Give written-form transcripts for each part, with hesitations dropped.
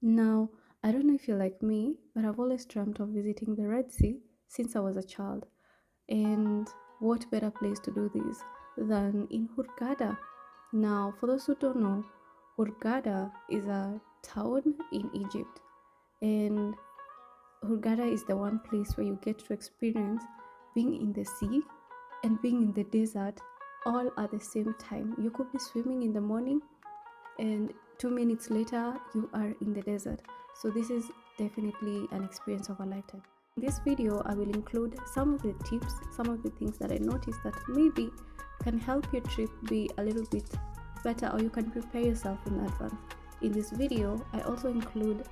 Now, I don't know if you're like me, but I've always dreamt of visiting the Red Sea since I was a child. And what better place to do this than in Hurghada? Now, for those who don't know, Hurghada is a town in Egypt, and Hurghada is the one place where you get to experience being in the sea and being in the desert all at the same time. You could be swimming in the morning, and 2 minutes later you are in the desert. So this is definitely an experience of a lifetime. In this video I will include some of the tips, some of the things that I noticed that maybe can help your trip be a little bit better, or you can prepare yourself in advance. In this video I also include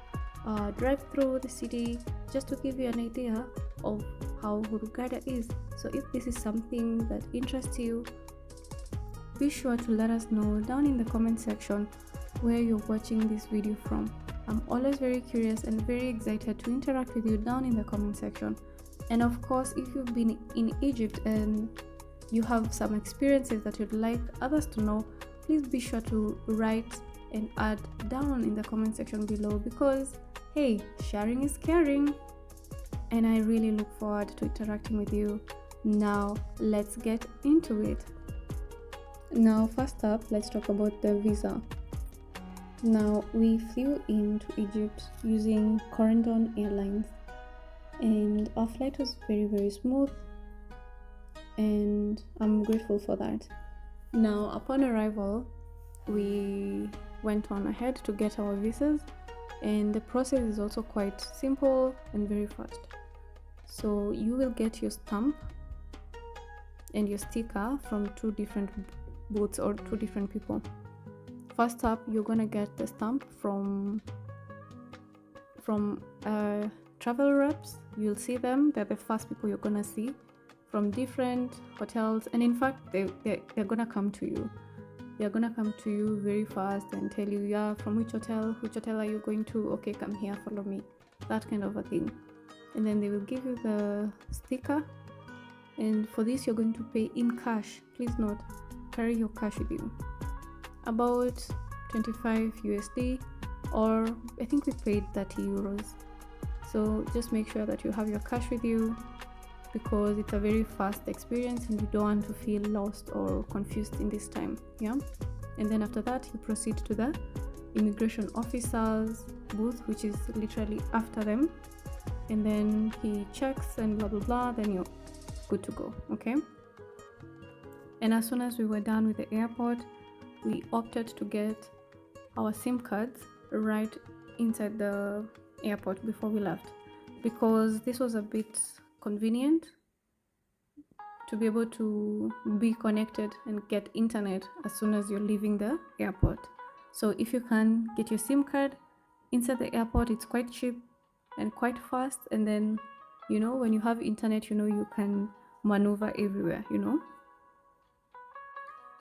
drive through the city just to give you an idea of how Hurghada is. So if this is something that interests you, be sure to let us know down in the comment section where you're watching this video from. I'm always very curious and very excited to interact with you down in the comment section. And of course, if you've been in Egypt and you have some experiences that you'd like others to know, please be sure to write and add down in the comment section below, because hey, sharing is caring. And I really look forward to interacting with you. Now let's get into it. Now, first up, let's talk about the visa. Now, we flew into Egypt using Corendon Airlines, and our flight was very smooth, and I'm grateful for that. Now, upon arrival, we went on ahead to get our visas, and the process is also quite simple and very fast. So you will get your stamp and your sticker from two different booths or two different people. First up, you're gonna get the stamp from travel reps. You'll see them. They're the first people you're gonna see from different hotels, and in fact they're gonna come to you. They're gonna come to you very fast and tell you, yeah, from which hotel are you going to? Okay, come here, follow me, that kind of a thing. And then they will give you the sticker, and for this you're going to pay in cash. Please note, carry your cash with you, about 25 USD, or I think we paid 30 euros. So just make sure that you have your cash with you, because it's a very fast experience and you don't want to feel lost or confused in this time. Yeah. And then after that you proceed to the immigration officer's booth, which is literally after them, and then he checks and blah blah blah, then you're good to go. Okay. And as soon as we were done with the airport, we opted to get our SIM cards right inside the airport before we left, because this was a bit convenient to be able to be connected and get internet as soon as you're leaving the airport. So if you can get your SIM card inside the airport, it's quite cheap and quite fast, and then when you have internet, you can maneuver everywhere.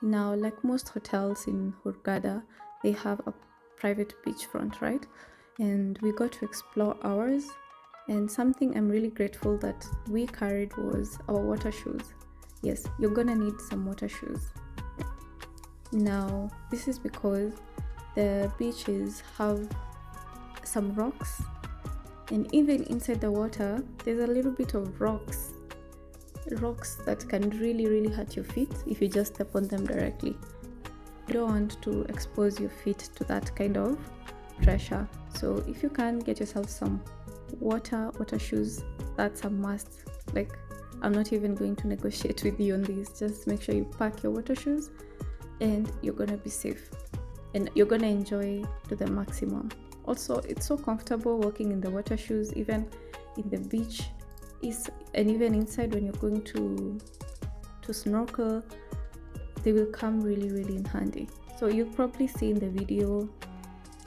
Now, like most hotels in Hurghada, they have a private beachfront, right? And we got to explore ours. And something I'm really grateful that we carried was our water shoes. Yes, you're gonna need some water shoes. Now, this is because the beaches have some rocks, and even inside the water, there's a little bit of rocks that can really hurt your feet if you just step on them directly. You don't want to expose your feet to that kind of pressure. So if you can get yourself some water shoes, that's a must. Like, I'm not even going to negotiate with you on this. Just make sure you pack your water shoes and you're gonna be safe and you're gonna enjoy to the maximum. Also, it's so comfortable walking in the water shoes, even in the beach, and even inside when you're going to snorkel. They will come really in handy. So you'll probably see in the video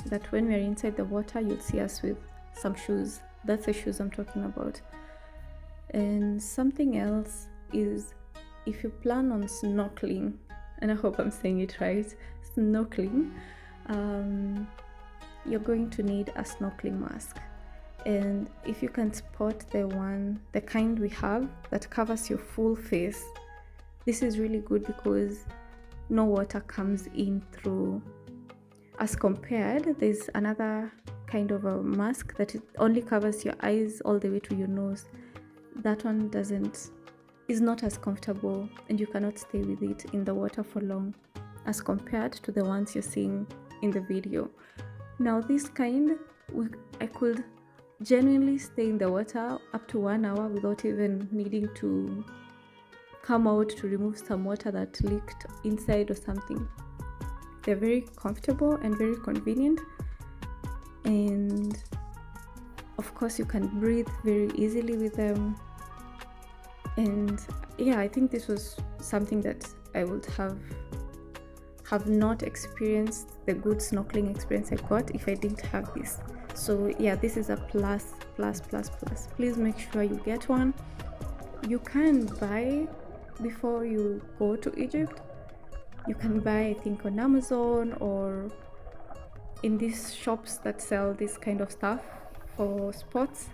that when we're inside the water, you'll see us with some shoes. That's the shoes I'm talking about. And something else is, if you plan on snorkeling, and I hope I'm saying it right, snorkeling, you're going to need a snorkeling mask. And if you can spot the kind we have that covers your full face, this is really good because no water comes in through. As compared, there's another kind of a mask that it only covers your eyes all the way to your nose. That one is not as comfortable, and you cannot stay with it in the water for long as compared to the ones you're seeing in the video. Now this kind, I could genuinely stay in the water up to 1 hour without even needing to come out to remove some water that leaked inside or something. They're very comfortable and very convenient, and of course you can breathe very easily with them. And yeah, I think this was something that I would have not experienced the good snorkeling experience I got if I didn't have this. So yeah, this is a plus. Please make sure you get one. You can buy before you go to Egypt. You can buy, I think, on Amazon or in these shops that sell this kind of stuff for sports,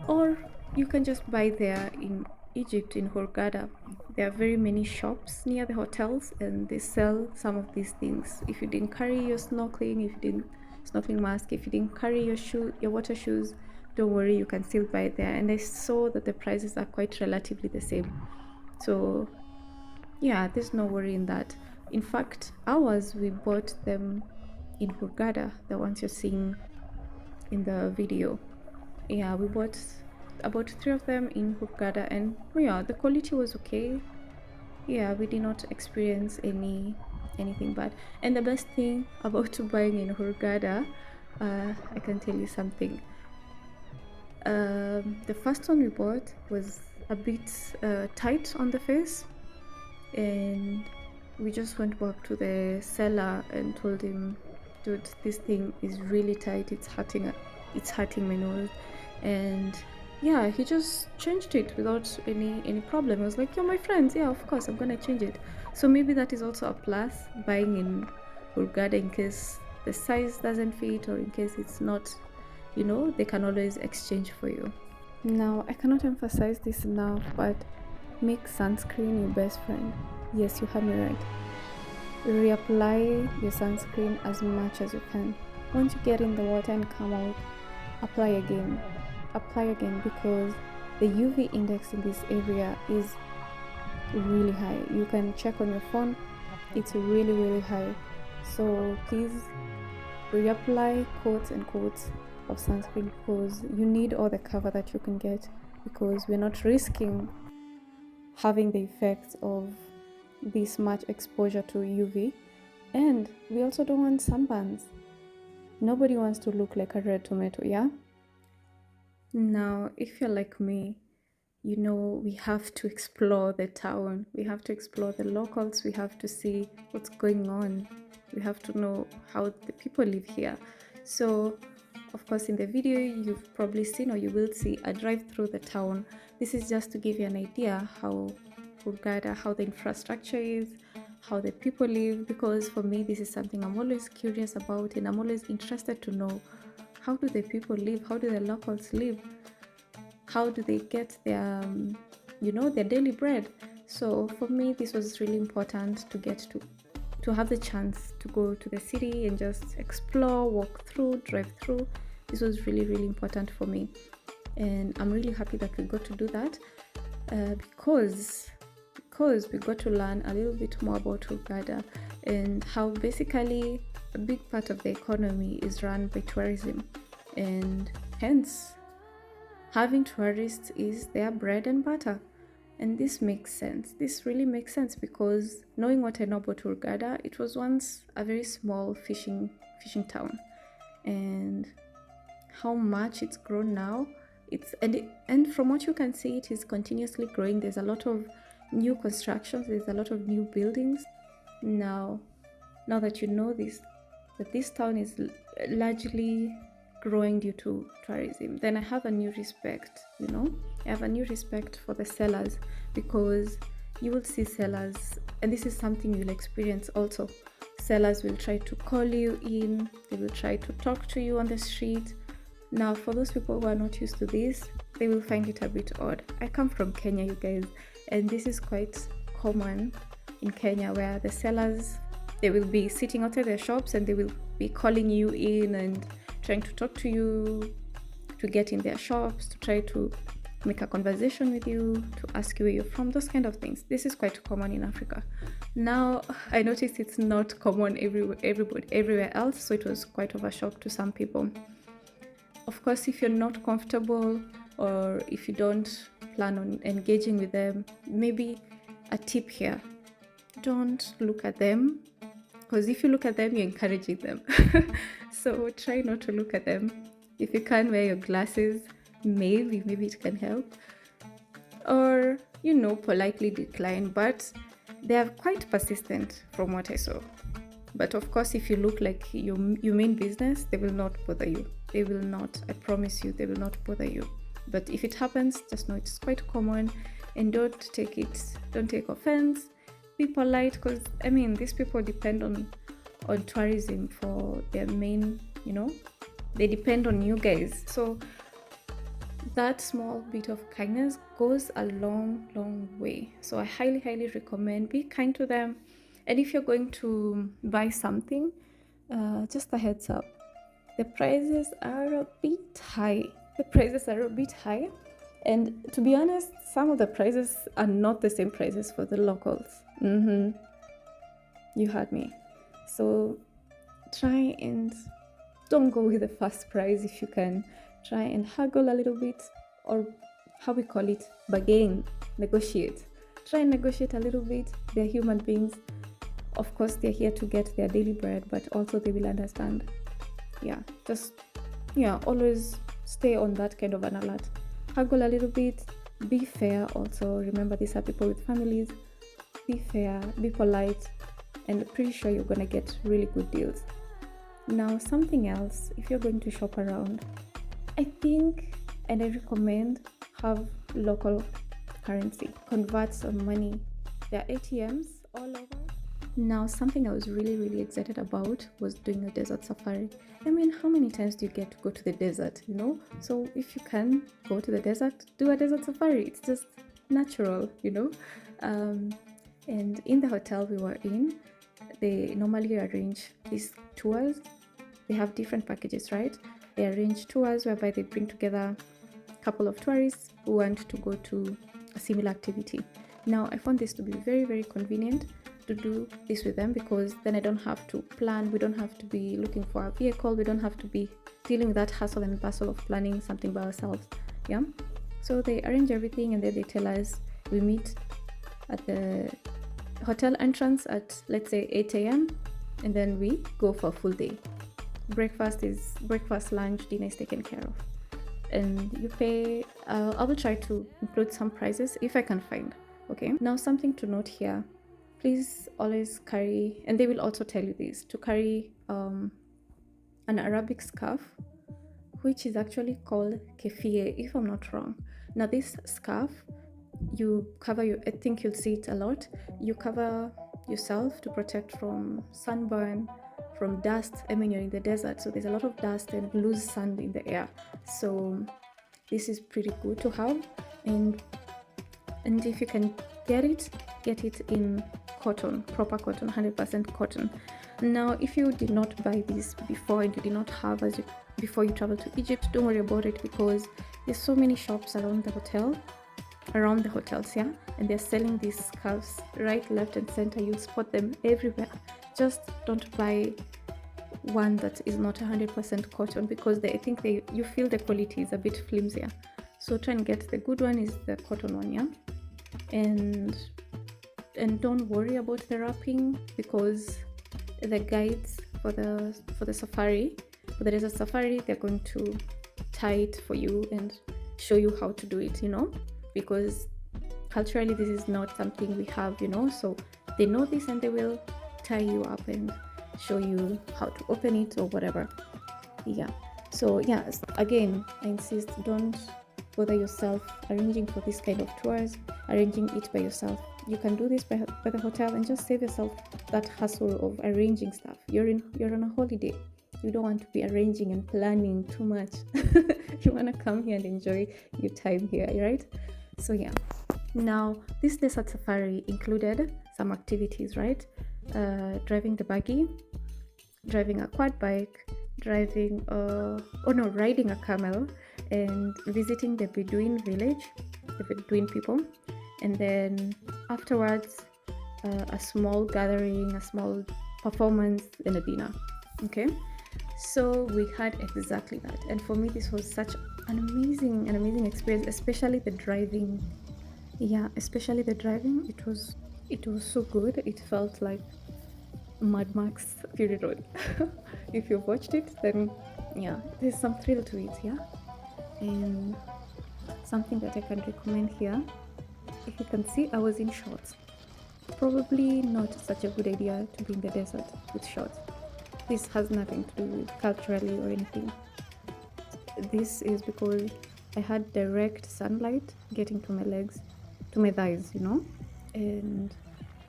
or you can just buy there in Egypt, in Hurghada. There are very many shops near the hotels, and they sell some of these things. If you didn't carry your snorkeling mask, if you didn't carry your water shoes, don't worry, you can still buy it there. And I saw that the prices are quite relatively the same. So yeah, there's no worry in that. In fact, we bought them in Hurghada, the ones you're seeing in the video. Yeah, we bought about 3 of them in Hurghada, and yeah, the quality was okay. Yeah, we did not experience anything bad. And the best thing about buying in Hurghada, I can tell you something. The first one we bought was a bit tight on the face, and we just went back to the seller and told him, dude, this thing is really tight, it's hurting my nose. And yeah, he just changed it without any problem. I was like, you're my friends, yeah, of course I'm gonna change it. So maybe that is also a plus, buying in Hurghada, in case the size doesn't fit, or in case it's not, they can always exchange for you. Now, I cannot emphasize this enough, but make sunscreen your best friend. Yes, you heard me right. Reapply your sunscreen as much as you can. Once you get in the water and come out, apply again, because the UV index in this area is really high. You can check on your phone, it's really high. So please reapply coats and coats of sunscreen, because you need all the cover that you can get, because we're not risking having the effects of this much exposure to UV. And we also don't want sunburns. Nobody wants to look like a red tomato, yeah? Now, if you're like me, we have to explore the town. We have to explore the locals. We have to see what's going on. We have to know how the people live here. So, of course, in the video, you've probably seen, or you will see, a drive through the town. This is just to give you an idea how Hurghada, how the infrastructure is, how the people live, because for me, this is something I'm always curious about, and I'm always interested to know, how do the people live? How do the locals live? How do they get their daily bread? So for me, this was really important to get to have the chance to go to the city and just explore, walk through, drive through. This was really important for me, and I'm really happy that we got to do that, because we got to learn a little bit more about Hurghada, and how basically a big part of the economy is run by tourism, and hence having tourists is their bread and butter. And this makes sense. This really makes sense, because knowing what I know about Hurghada, it was once a very small fishing town, and how much it's grown now. And from what you can see, it is continuously growing. There's a lot of new constructions, there's a lot of new buildings. Now that you know this, that this town is largely growing due to tourism, then I have a new respect, I have a new respect for the sellers, because you will see sellers, and this is something you'll experience also. Sellers will try to call you in, they will try to talk to you on the street. Now, for those people who are not used to this, they will find it a bit odd. I come from Kenya, you guys, and this is quite common in Kenya, where the sellers, they will be sitting outside their shops and they will be calling you in and trying to talk to you, to get in their shops, to try to make a conversation with you, to ask you where you're from, those kind of things. This is quite common in Africa. Now, I noticed it's not common everywhere else, so it was quite of a shock to some people. Of course, if you're not comfortable or if you don't plan on engaging with them, maybe a tip here, don't look at them, because if you look at them, you're encouraging them. So try not to look at them. If you can wear your glasses, maybe it can help, or politely decline, but they are quite persistent from what I saw. But of course, if you look like you mean business, they will not bother you. They will not, I promise you, they will not bother you. But if it happens, just know it's quite common, and don't take offense. Be polite, because these people depend on tourism for their main, they depend on you guys. So that small bit of kindness goes a long way. So I highly recommend, be kind to them. And if you're going to buy something, just a heads up, the prices are a bit high. And to be honest, some of the prices are not the same prices for the locals. You heard me. So try and don't go with the first price if you can. Try and haggle a little bit, or how we call it, bargain, negotiate. Try and negotiate a little bit. They're human beings. Of course, they're here to get their daily bread, but also they will understand. Always stay on that kind of an alert. Haggle a little bit. Be fair also. Remember, these are people with families. Be fair, be polite, and pretty sure you're going to get really good deals. Now, something else, if you're going to shop around, I think, and I recommend, have local currency. Convert some money. There are ATMs all over. Now, something I was really excited about was doing a desert safari. How many times do you get to go to the desert, So if you can go to the desert, do a desert safari. It's just natural, And in the hotel we were in, they normally arrange these tours. They have different packages, right? They arrange tours whereby they bring together a couple of tourists who want to go to a similar activity. Now, I found this to be very convenient to do this with them, because then I don't have to plan. We don't have to be looking for a vehicle. We don't have to be dealing with that hustle and bustle of planning something by ourselves. So they arrange everything, and then they tell us we meet at the hotel entrance at, let's say, 8 a.m. and then we go for a full day. Breakfast, lunch, dinner is taken care of, and you pay. I will try to include some prices if I can find. Okay, now something to note here, please always carry, and they will also tell you this, to carry an Arabic scarf, which is actually called keffiyeh, if I'm not wrong. Now this scarf, you cover I think you'll see it a lot, you cover yourself to protect from sunburn, from dust. You're in the desert, so there's a lot of dust and loose sand in the air, so this is pretty good to have. And if you can get it in cotton, proper cotton, 100% cotton. Now, if you did not buy this before and you did not have before you travel to Egypt, don't worry about it, because there's so many shops around the hotels, and they're selling these scarves right, left and center. You'll spot them everywhere. Just don't buy one that is not 100% cotton, because I think you feel the quality is a bit flimsier. So try and get the good one, is the cotton one, and don't worry about the wrapping, because the guides for the safari, for the desert safari, they're going to tie it for you and show you how to do it, because culturally this is not something we have, so they know this, and they will tie you up and show you how to open it or whatever. So again, I insist, don't bother yourself arranging for this kind of tours, arranging it by yourself. You can do this by the hotel and just save yourself that hassle of arranging stuff. You're on a holiday. You don't want to be arranging and planning too much. You want to come here and enjoy your time here, right? So now this desert safari included some activities, right? Driving the buggy, driving a quad bike, riding a camel and visiting the Bedouin village, the Bedouin people, and then afterwards, a small gathering, a small performance, and a dinner. Okay, so we had exactly that, and for me, this was such an amazing experience, especially the driving. Yeah, especially the driving. It was so good. It felt like Mad Max Fury Road. If you've watched it, then yeah, there's some thrill to it. Yeah, and something that I can recommend here. If you can see, I was in shorts. Probably not such a good idea to be in the desert with shorts. This has nothing to do with culturally or anything. This is because I had direct sunlight getting to my legs, to my thighs, and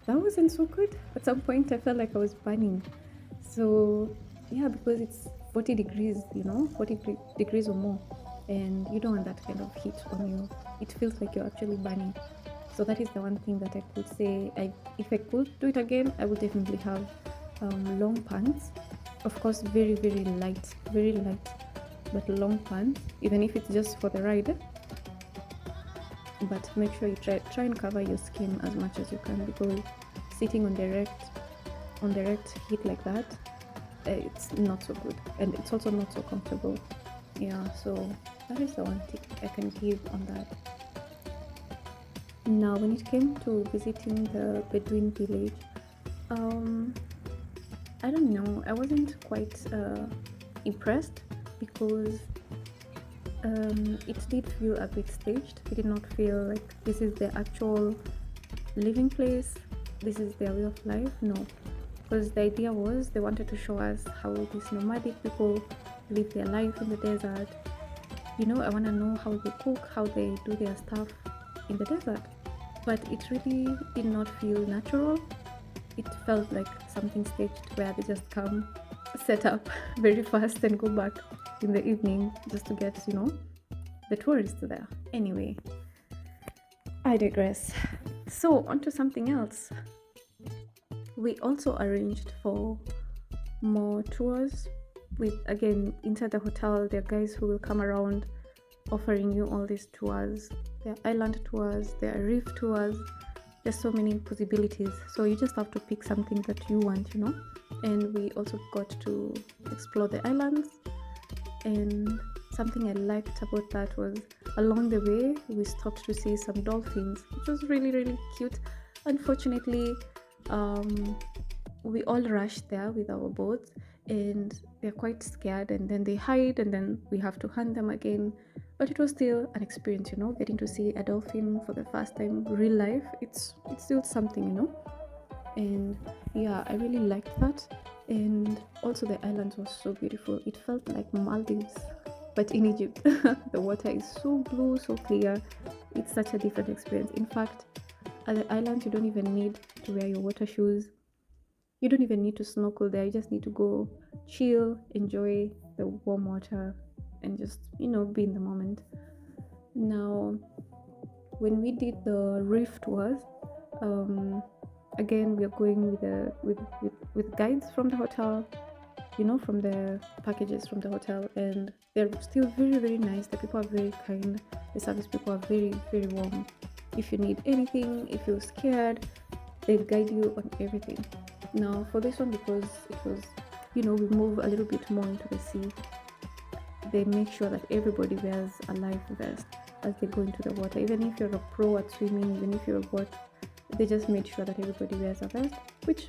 that wasn't so good. At some point, I felt like I was burning. So, yeah, because it's 40 degrees, 40 degrees or more, and you don't want that kind of heat on you. It feels like you're actually burning. So that is the one thing that I could say. If I could do it again, I would definitely have long pants. Of course, very light, but long pants. Even if it's just for the ride, but make sure you try and cover your skin as much as you can, because sitting on direct heat like that, it's not so good, and it's also not so comfortable. Yeah, so that is the one tip I can give on that. Now, when it came to visiting the Bedouin village, um, I don't know, I wasn't quite impressed, because it did feel a bit staged. It did not feel like this is the actual living place, this is their way of life. No, because the idea was they wanted to show us how these nomadic people live their life in the desert. I want to know how they cook, how they do their stuff in the desert. But it really did not feel natural. It felt like something staged, where they just come, set up very fast, and go back in the evening just to get, the tourists there. Anyway, I digress. So, on to something else. We also arranged for more tours with, again, inside the hotel. There are guys who will come around offering you all these tours. There are island tours, there are reef tours. There's so many possibilities. So you just have to pick something that you want, And we also got to explore the islands. And something I liked about that was, along the way, we stopped to see some dolphins, which was really, really cute. Unfortunately, we all rushed there with our boats, and they're quite scared, and then they hide, and then we have to hunt them again. But it was still an experience, getting to see a dolphin for the first time, real life. It's still something. And yeah, I really liked that. And also, the islands was so beautiful. It felt like Maldives, but in Egypt. The water is so blue, so clear. It's such a different experience. In fact, at the islands, you don't even need to wear your water shoes. You don't even need to snorkel there. You just need to go chill, enjoy the warm water, and just, be in the moment. Now, when we did the reef tours, again, we are going with guides from the hotel, from the packages from the hotel, and they're still very, very nice. The people are very kind. The service people are very, very warm. If you need anything, if you're scared, they guide you on everything. Now, for this one, because it was, we move a little bit more into the sea, they make sure that everybody wears a life vest as they go into the water. Even if you're a pro at swimming, even if you're a bot, they just made sure that everybody wears a vest, which,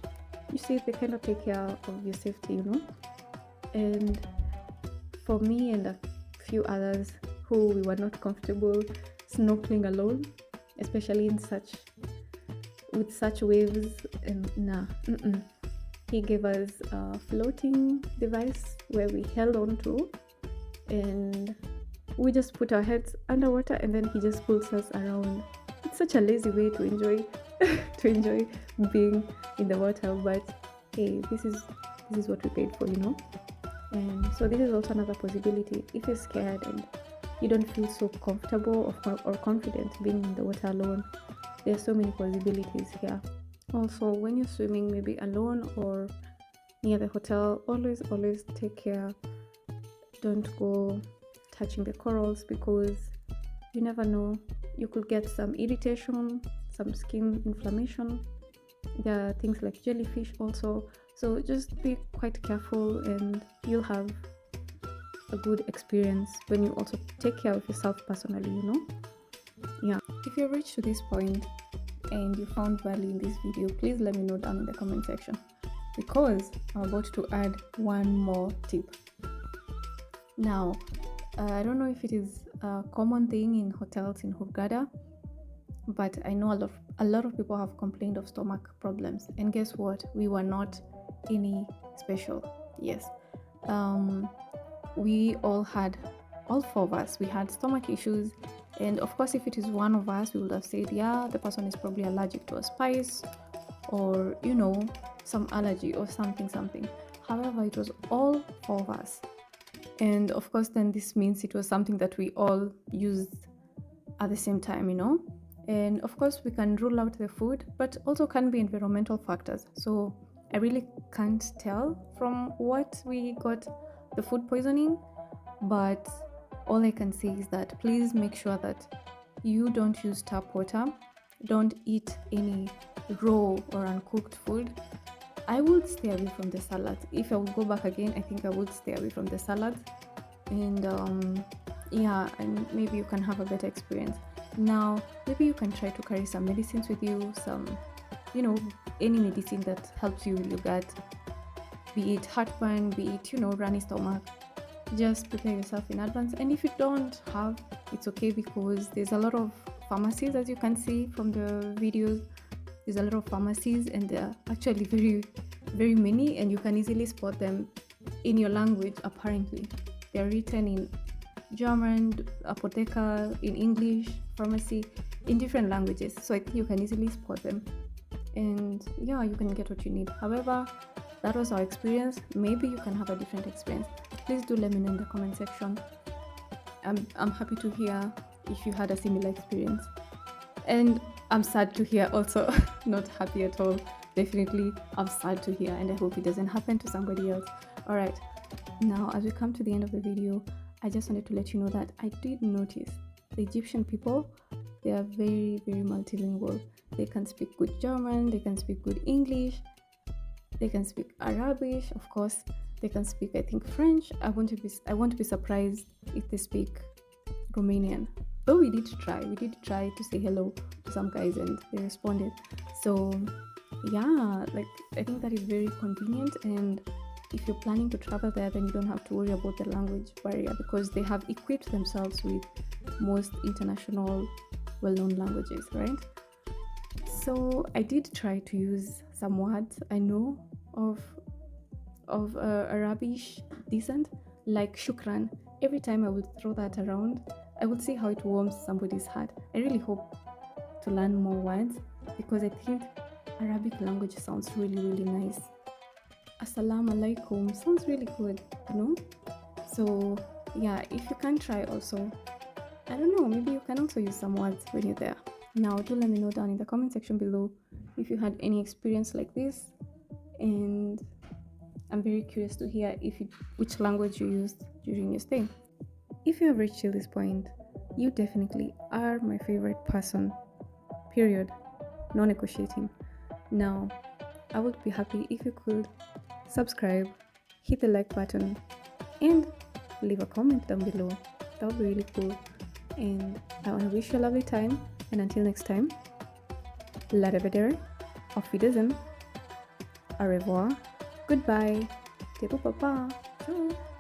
you see, they kind of take care of your safety, And for me and a few others who we were not comfortable snorkeling alone, especially with such waves, and he gave us a floating device where we held on to, and we just put our heads underwater, and then he just pulls us around. It's such a lazy way to enjoy being in the water, but hey, this is what we paid for, And so this is also another possibility. If you're scared and you don't feel so comfortable or confident being in the water alone, there are so many possibilities here. Also, when you're swimming, maybe alone or near the hotel, always take care Don't go touching the corals because you never know. You could get some irritation, some skin inflammation. There are things like jellyfish also. So just be quite careful and you'll have a good experience when you also take care of yourself personally, you know? Yeah. If you've reached to this point and you found value in this video, please let me know down in the comment section because I'm about to add one more tip. Now, I don't know if it is a common thing in hotels in Hurghada, but I know a lot of people have complained of stomach problems. And guess what? We were not any special. Yes. We all four of us, we had stomach issues. And of course, if it is one of us, we would have said, yeah, the person is probably allergic to a spice or, you know, some allergy or something. However, it was all four of us. And of course, then this means it was something that we all used at the same time, you know. And of course, we can rule out the food, but also can be environmental factors. So I really can't tell from what we got the food poisoning, but all I can say is that please make sure that you don't use tap water, don't eat any raw or uncooked food. I would stay away from the salads. If I would go back again, I think I would stay away from the salads. And yeah, and maybe you can have a better experience. Now, maybe you can try to carry some medicines with you, some, you know, any medicine that helps you with your gut, be it heartburn, be it, you know, runny stomach. Just prepare yourself in advance. And if you don't have, it's okay because there's a lot of pharmacies, as you can see from the videos. There's a lot of pharmacies and they're actually very, very many, and you can easily spot them in your language. Apparently, they're written in German, apotheca, in English, pharmacy, in different languages. So I think you can easily spot them. And yeah, you can get what you need. However, that was our experience. Maybe you can have a different experience. Please do let me know in the comment section. I'm happy to hear if you had a similar experience. And I'm sad to hear also, not happy at all. Definitely, I'm sad to hear, and I hope it doesn't happen to somebody else. All right, now as we come to the end of the video, I just wanted to let you know that I did notice the Egyptian people, they are very, very multilingual. They can speak good German, they can speak good English, they can speak Arabic, of course, they can speak, I think, French. I won't be surprised if they speak Romanian. Though we did try to say hello to some guys and they responded. So yeah, like I think that is very convenient, and if you're planning to travel there, then you don't have to worry about the language barrier because they have equipped themselves with most international well-known languages, right? So I did try to use some words I know of Arabic descent, like shukran. Every time I would throw that around, I would see how it warms somebody's heart. I really hope to learn more words because I think Arabic language sounds really, really nice. Assalamu alaikum sounds really good, you know? So yeah, if you can try also, I don't know, maybe you can also use some words when you're there. Now do let me know down in the comment section below if you had any experience like this, and I'm very curious to hear which language you used during your stay. If you have reached till this point, you definitely are my favorite person, period, no negotiating. Now, I would be happy if you could subscribe, hit the like button, and leave a comment down below. That would be really cool. And I want to wish you a lovely time, and until next time, la revedere, auf Wiedersehen, au revoir, goodbye, tepu papa, ciao.